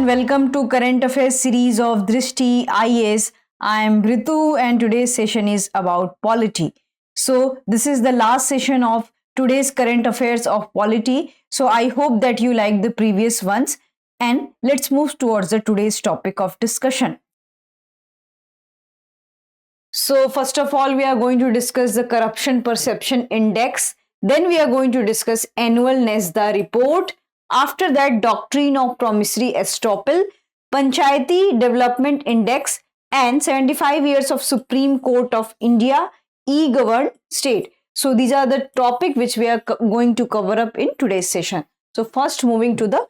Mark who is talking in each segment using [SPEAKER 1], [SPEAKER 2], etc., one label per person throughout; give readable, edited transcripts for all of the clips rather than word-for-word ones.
[SPEAKER 1] and welcome to Current Affairs series of Drishti IAS. I am Ritu and today's session is about polity. So this is the last session of today's current affairs of polity. So I hope that you like the previous ones, and let's move towards the today's topic of discussion. So first of all, we are going to discuss the Corruption Perception Index. Then we are going to discuss annual NESDA report. After that, Doctrine of Promissory Estoppel, Panchayat Development Index, and 75 years of Supreme Court of India, e-governed state. So these are the topic which we are going to cover up in today's session. So first, moving to the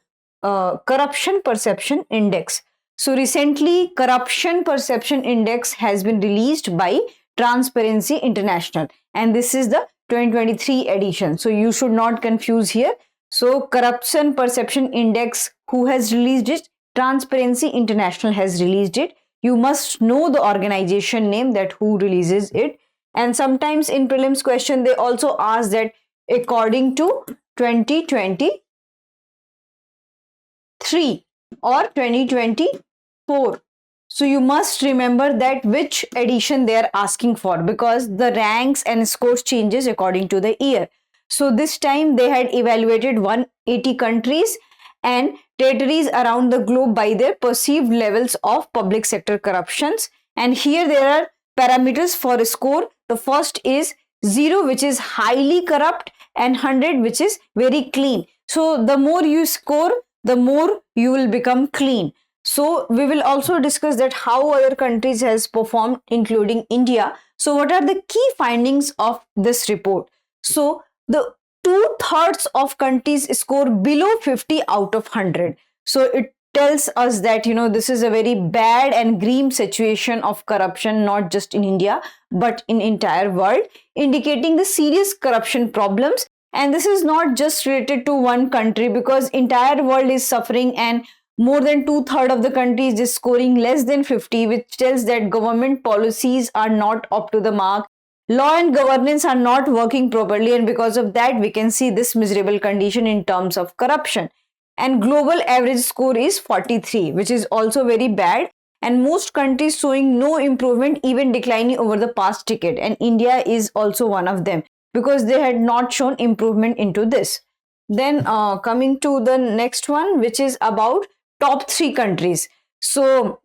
[SPEAKER 1] Corruption Perception Index. So recently, Corruption Perception Index has been released by Transparency International, and this is the 2023 edition. So you should not confuse here. So Corruption Perception Index, who has released it? Transparency International has released it. You must know the organization name, that who releases it. And sometimes in prelims question, they also ask that according to 2023 or 2024. So you must remember that which edition they are asking for, because the ranks and scores changes according to the year. So this time they had evaluated 180 countries and territories around the globe by their perceived levels of public sector corruptions. And here there are parameters for a score. The first is 0, which is highly corrupt, and 100, which is very clean. So the more you score, the more you will become clean. So we will also discuss that how other countries has performed, including India. So what are the key findings of this report? So the 2/3 of countries score below 50 out of 100. So it tells us that, this is a very bad and grim situation of corruption, not just in India, but in entire world, indicating the serious corruption problems. And this is not just related to one country, because entire world is suffering, and more than 2/3 of the countries is scoring less than 50, which tells that government policies are not up to the mark. Law and governance are not working properly, and because of that, we can see this miserable condition in terms of corruption. And global average score is 43, which is also very bad, and most countries showing no improvement, even declining over the past decade. And India is also one of them, because they had not shown improvement into this. Then coming to the next one, which is about top 3 countries. So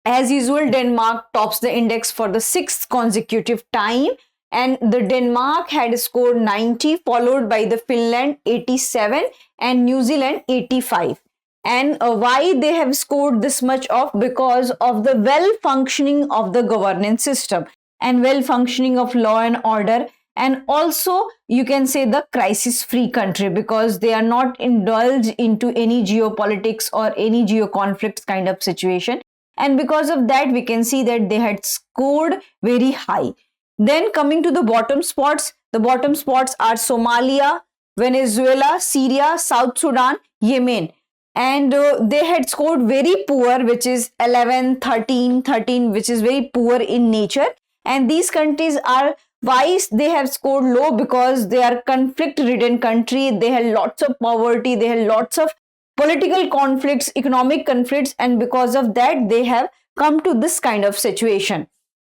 [SPEAKER 1] as usual, Denmark tops the index for the 6th consecutive time, and the Denmark had scored 90, followed by the Finland 87 and New Zealand 85. And why they have scored this much off? Because of the well functioning of the governance system and well functioning of law and order, and also you can say the crisis free country, because they are not indulged into any geopolitics or any geo-conflicts kind of situation. And because of that, we can see that they had scored very high. Then coming to the bottom spots, the bottom spots are Somalia, Venezuela, Syria, South Sudan, Yemen. And they had scored very poor, which is 11, 13, 13, which is very poor in nature. And these countries are, why they have scored low? Because they are conflict-ridden country. They had lots of poverty. They had lots of political conflicts, economic conflicts, and because of that, they have come to this kind of situation.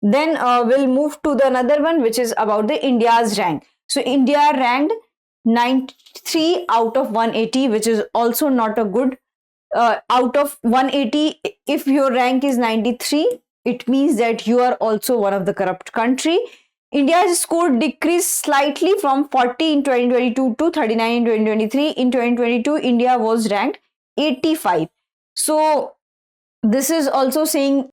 [SPEAKER 1] Then we'll move to the another one, which is about the India's rank. So India ranked 93 out of 180, which is also not a good. Out of 180, if your rank is 93, it means that you are also one of the corrupt country. India's score decreased slightly from 40 in 2022 to 39 in 2023. In 2022, India was ranked 85. So this is also showing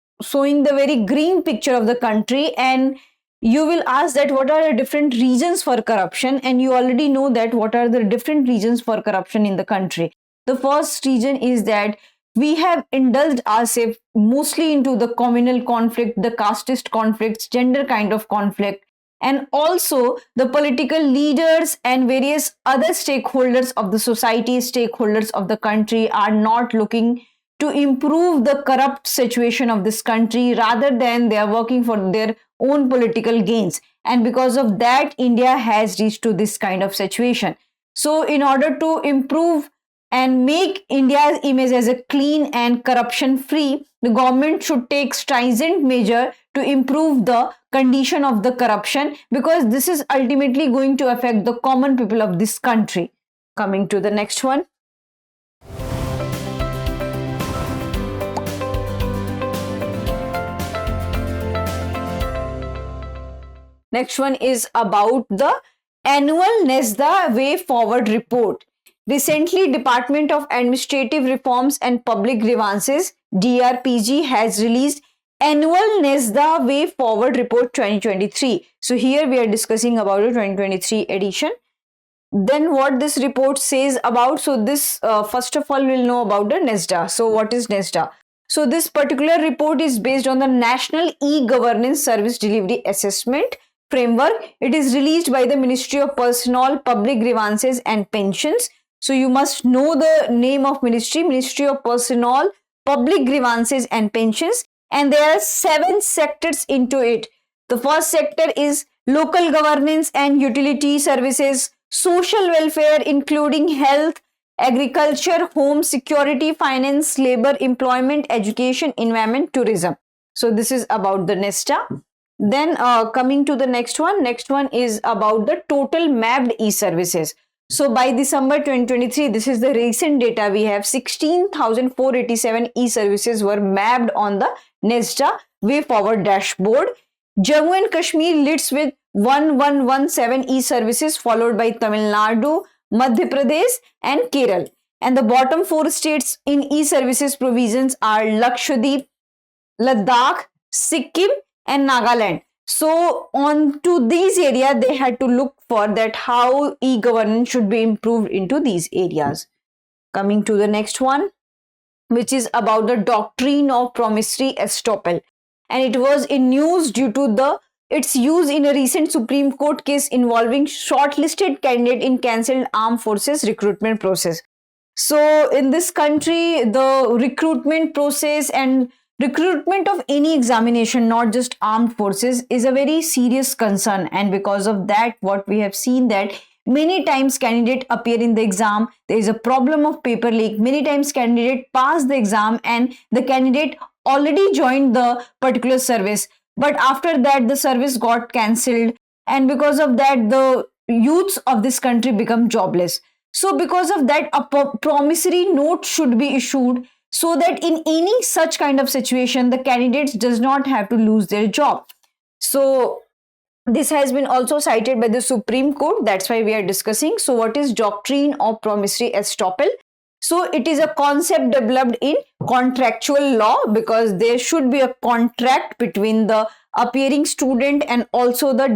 [SPEAKER 1] the very green picture of the country. And you will ask that what are the different reasons for corruption, and you already know that what are the different reasons for corruption in the country. The first reason is that we have indulged ourselves mostly into the communal conflict, the casteist conflicts, gender kind of conflict, and also the political leaders and various other stakeholders of the society, stakeholders of the country are not looking to improve the corrupt situation of this country. Rather than they are working for their own political gains. And because of that, India has reached to this kind of situation. So in order to improve and make India's image as a clean and corruption free, the government should take stringent measure to improve the condition of the corruption, because this is ultimately going to affect the common people of this country. Coming to the next one. Next one is about the annual NESDA Way Forward report. Recently, Department of Administrative Reforms and Public Grievances (DRPG) has released annual NESDA Way Forward report 2023. So here we are discussing about the 2023 edition. Then what this report says about, so this first of all we'll know about the NESDA. So what is NESDA? So this particular report is based on the National E-Governance Service Delivery Assessment Framework. It is released by the Ministry of Personnel, Public Grievances and Pensions. So you must know the name of Ministry of Personnel, Public Grievances and Pensions, and there are 7 sectors into it. The first sector is local governance and utility services, social welfare including health, agriculture, home security, finance, labor, employment, education, environment, tourism. So this is about the NESDA. Then coming to the next one is about the total mapped e-services. So by December 2023, this is the recent data we have, 16,487 e-services were mapped on the NESDA Way Forward dashboard. Jammu and Kashmir leads with 1117 e-services, followed by Tamil Nadu, Madhya Pradesh and Kerala. And the bottom 4 states in e-services provisions are Lakshadweep, Ladakh, Sikkim and Nagaland. So on to these areas, they had to look for that how e-governance should be improved into these areas. Coming to the next one, which is about the doctrine of promissory estoppel. And it was in news due to its use in a recent Supreme Court case involving shortlisted candidate in cancelled armed forces recruitment process. So in this country, the recruitment process and recruitment of any examination, not just armed forces, is a very serious concern, and because of that, what we have seen that many times candidate appear in the exam, there is a problem of paper leak. Many times candidate pass the exam and the candidate already joined the particular service, but after that the service got cancelled, and because of that the youths of this country become jobless. So because of that, a promissory note should be issued, so that in any such kind of situation, the candidates does not have to lose their job. So this has been also cited by the Supreme Court. That's why we are discussing. So what is doctrine of promissory estoppel? So it is a concept developed in contractual law, because there should be a contract between the appearing student and also the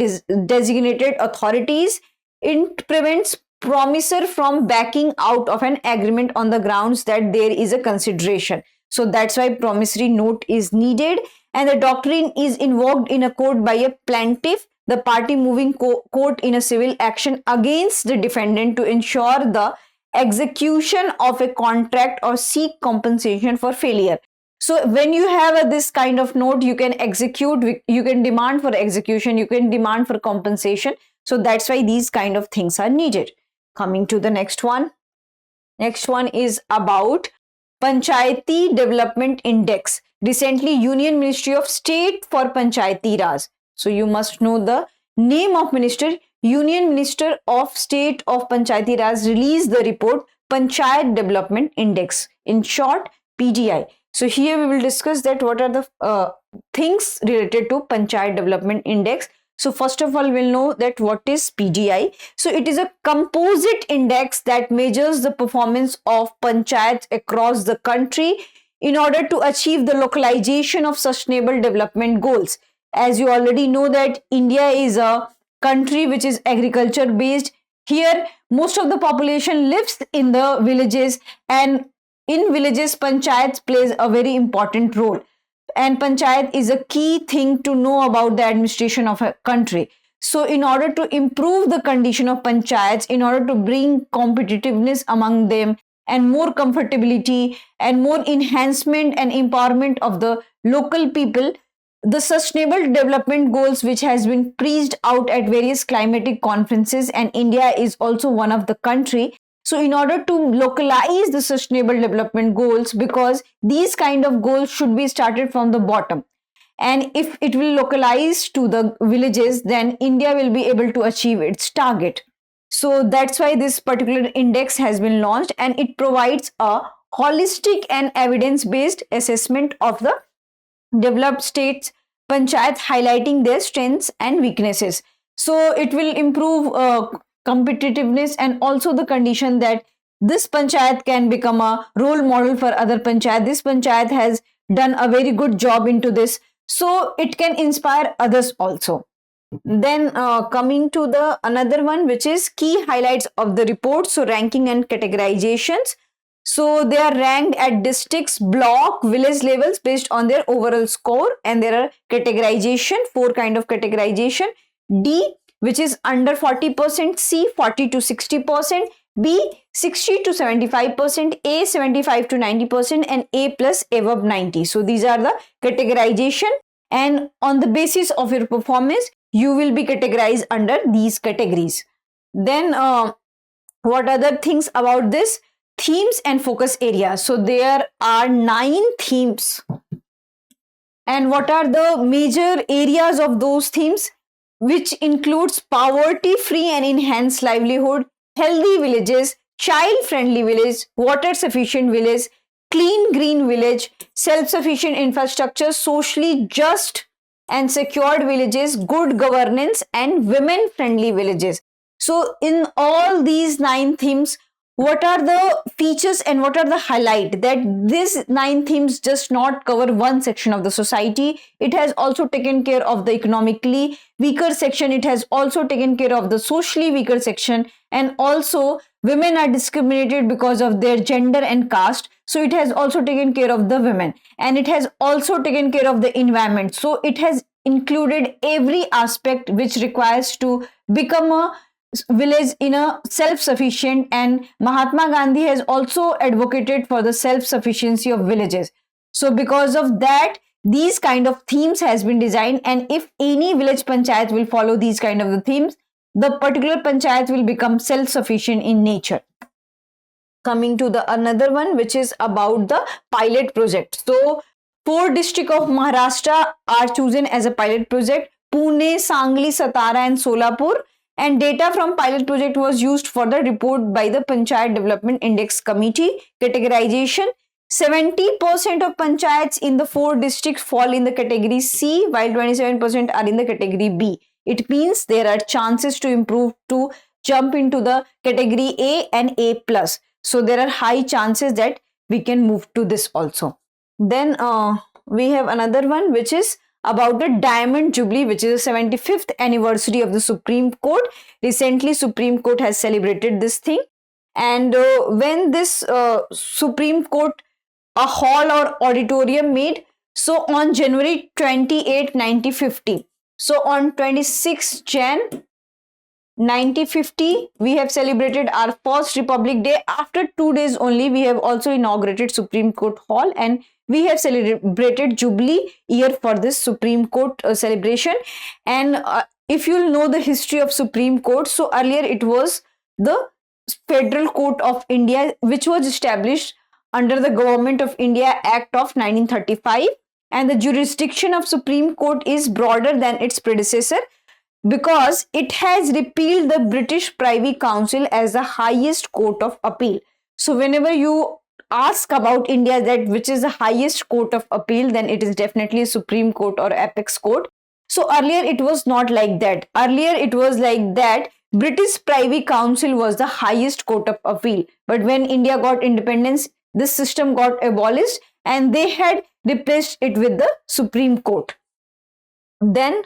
[SPEAKER 1] designated authorities. It prevents promisor from backing out of an agreement on the grounds that there is a consideration. So that's why promissory note is needed, and the doctrine is invoked in a court by a plaintiff, the party moving court in a civil action against the defendant, to ensure the execution of a contract or seek compensation for failure. So when you have this kind of note, you can execute, you can demand for execution, you can demand for compensation. So that's why these kind of things are needed. Coming to the next one. Next one is about Panchayati Development Index. Recently, Union Ministry of State for Panchayati Raj. So you must know the name of minister. Union Minister of State of Panchayati Raj released the report Panchayat Development Index, in short PDI. So here we will discuss that what are the things related to Panchayat Development Index. So first of all, we'll know that what is PDI. So it is a composite index that measures the performance of panchayats across the country in order to achieve the localization of sustainable development goals. As you already know that India is a country which is agriculture based. Here, most of the population lives in the villages, and in villages, panchayats plays a very important role. And panchayat is a key thing to know about the administration of a country. So in order to improve the condition of panchayats, in order to bring competitiveness among them and more comfortability and more enhancement and empowerment of the local people, the sustainable development goals which has been preached out at various climatic conferences, and India is also one of the country. So in order to localize the sustainable development goals, because these kind of goals should be started from the bottom, and if it will localize to the villages, then India will be able to achieve its target. So that's why this particular index has been launched, and it provides a holistic and evidence-based assessment of the developed states panchayat, highlighting their strengths and weaknesses. So it will improve competitiveness, and also the condition that this panchayat can become a role model for other panchayat. This panchayat has done a very good job into this, so it can inspire others also. Then coming to the another one, which is key highlights of the report. So ranking and categorizations. So they are ranked at districts, block, village levels based on their overall score, and there are categorization, 4 kind of categorization. D, which is under 40%, C 40 to 60%, B 60 to 75%, A 75 to 90%, and A plus above 90. So these are the categorization, and on the basis of your performance, you will be categorized under these categories. Then what other things about this? Themes and focus areas. So there are 9 themes. And what are the major areas of those themes? Which includes poverty-free and enhanced livelihood, healthy villages, child-friendly village, water-sufficient village, clean green village, self-sufficient infrastructure, socially just and secured villages, good governance, and women-friendly villages. So in all these 9 themes, what are the features and what are the highlight? That these 9 themes just not cover one section of the society. It has also taken care of the economically weaker section. It has also taken care of the socially weaker section, and also women are discriminated because of their gender and caste. So it has also taken care of the women, and it has also taken care of the environment. So it has included every aspect which requires to become a village in a self-sufficient, and Mahatma Gandhi has also advocated for the self-sufficiency of villages. So because of that, these kind of themes has been designed, and if any village panchayat will follow these kind of the themes, the particular panchayat will become self-sufficient in nature. Coming to the another one, which is about the pilot project. So 4 districts of Maharashtra are chosen as a pilot project: Pune, Sangli, Satara, and Solapur. And data from pilot project was used for the report by the Panchayat Development Index Committee. Categorization: 70% of panchayats in the 4 districts fall in the category C, while 27% are in the category B. It means there are chances to improve to jump into the category A and A plus. So there are high chances that we can move to this also. Then we have another one, which is about the Diamond Jubilee, which is the 75th anniversary of the Supreme Court. Recently, Supreme Court has celebrated this thing. And when this Supreme Court, a hall or auditorium made, so on January 28, 1950. So on 26 Jan 1950, we have celebrated our first Republic Day. After 2 days only, we have also inaugurated Supreme Court Hall, and we have celebrated Jubilee year for this Supreme Court celebration. And if you know the history of Supreme Court, so earlier it was the Federal Court of India, which was established under the Government of India Act of 1935, and the jurisdiction of Supreme Court is broader than its predecessor, because it has repealed the British Privy Council as the highest court of appeal. So whenever you ask about India that which is the highest court of appeal, then it is definitely Supreme Court or Apex Court. So earlier it was not like that. Earlier it was like that British Privy Council was the highest court of appeal. But when India got independence, this system got abolished, and they had replaced it with the Supreme Court. Then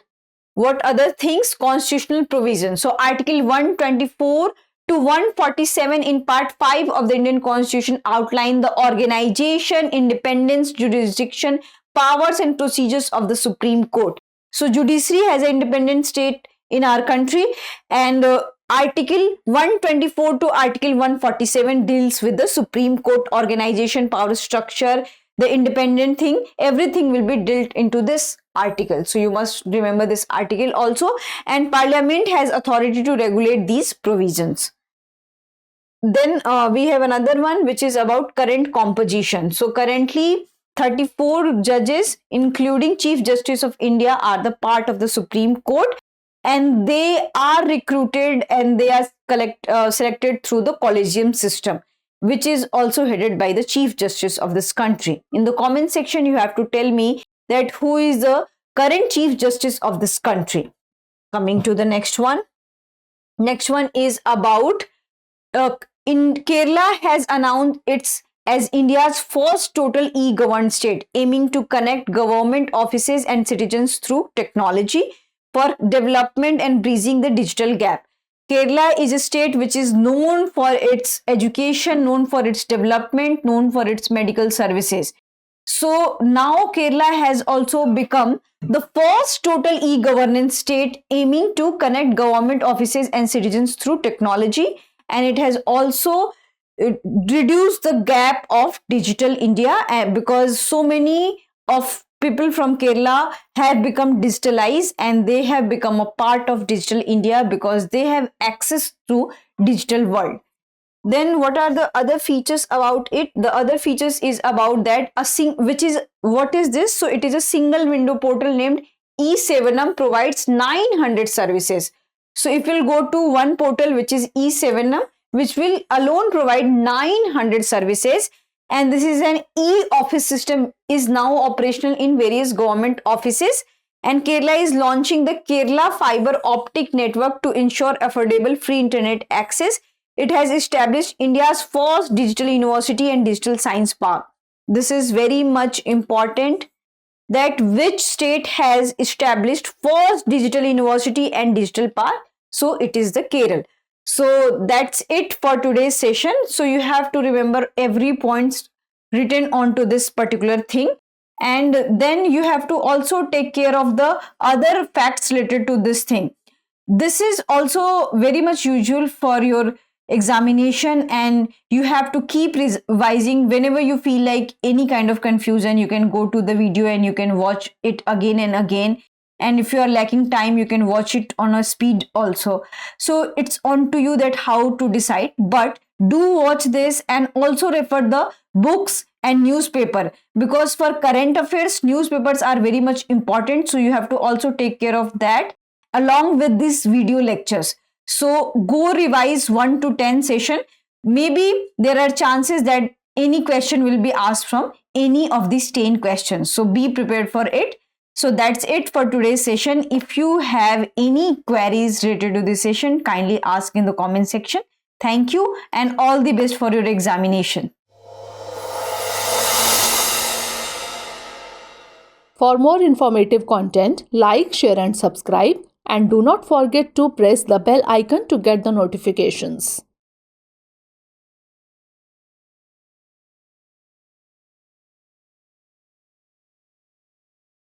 [SPEAKER 1] what other things? Constitutional provisions. So Article 124 to 147 in Part 5 of the Indian Constitution outline the organization, independence, jurisdiction, powers and procedures of the Supreme Court. So judiciary has an independent state in our country, and Article 124 to Article 147 deals with the Supreme Court organization, power structure, the independent thing. Everything will be dealt into this article. So you must remember this article also. And Parliament has authority to regulate these provisions. Then we have another one which is about current composition. So currently 34 judges, including Chief Justice of India, are the part of the Supreme Court, and they are recruited and they are selected through the collegium system, which is also headed by the Chief Justice of this country. In the comment section, you have to tell me that who is the current Chief Justice of this country. Coming to the next one. Next one is about in Kerala has announced its as India's first total e-governed state, aiming to connect government offices and citizens through technology for development and bridging the digital gap. Kerala is a state which is known for its education, known for its development, known for its medical services. So now Kerala has also become the first total e-governance state, aiming to connect government offices and citizens through technology, and it has also reduced the gap of digital India, because so many of people from Kerala have become digitalized and they have become a part of digital India because they have access to digital world. Then what are the other features about it? The other features is about that what is this? So it is a single window portal named 𝐸7𝐸 provides 900 services. So if you'll go to one portal which is 𝐸7𝐸, which will alone provide 900 services, and this is an e-office system, is now operational in various government offices, and Kerala is launching the Kerala fiber optic network to ensure affordable free internet access. It has established India's first digital university and digital science park. This is very much important, that which state has established first digital university and digital park. So it is the Kerala. So that's it for today's session. So you have to remember every point written onto this particular thing, and then you have to also take care of the other facts related to this thing. This is also very much usual for your examination, and you have to keep revising. Whenever you feel like any kind of confusion, you can go to the video and you can watch it again and again, and if you are lacking time, you can watch it on a speed also. So it's on to you that how to decide, but do watch this and also refer the books and newspaper, because for current affairs newspapers are very much important, so you have to also take care of that along with these video lectures. So go revise 1 to 10 session. Maybe there are chances that any question will be asked from any of these 10 questions. So be prepared for it. So that's it for today's session. If you have any queries related to this session, kindly ask in the comment section. Thank you and all the best for your examination.
[SPEAKER 2] For more informative content, like, share and subscribe. And do not forget to press the bell icon to get the notifications.